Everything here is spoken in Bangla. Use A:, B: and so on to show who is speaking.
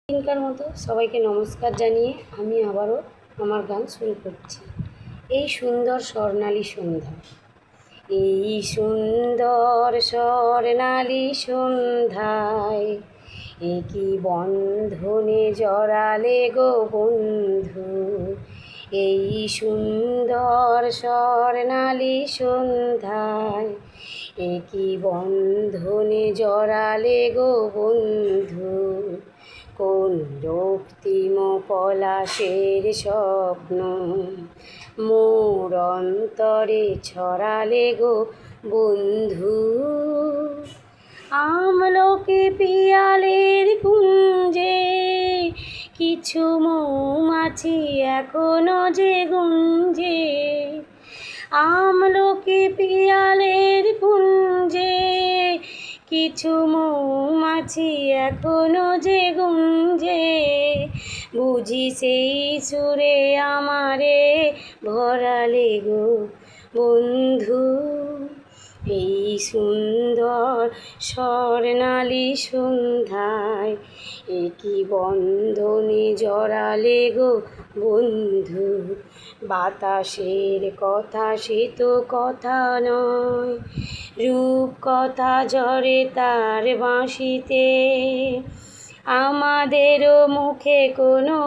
A: দিনকার মতো সবাইকে নমস্কার জানিয়ে আমি আবারও আমার গান শুরু করছি। এই সুন্দর স্বর্ণালী সন্ধ্যা, এই সুন্দর স্বর্ণালী সন্ধ্যায় একই বন্ধনে জড়ালে গো বন্ধু। এই সুন্দর স্বর্ণালী সন্ধ্যায় একই বন্ধনে জড়ালে গো বন্ধু। কোন রক্তিম পলাশের স্বপ্ন মোর অন্তরে ছড়ালে গো বন্ধু। আমলকি পিয়ালের কুঞ্জে কিছু মৌমাছি এখনো যে গুঞ্জে। আমলকি পিয়ালের কুঞ্জে কিছু মৌমাছি এখনো যে গুঞ্জে। বুঝি সেই সুরে আমারে ভরালে গো বন্ধু। এই সুন্দর স্বর্ণালী সন্ধ্যায় একই বন্ধনে জড়ালে গো বন্ধু। বাতাসের কথা সে তো কথা নয়, রূপ কথা ঝরে তার বাঁশিতে। আমাদেরও মুখে কোনো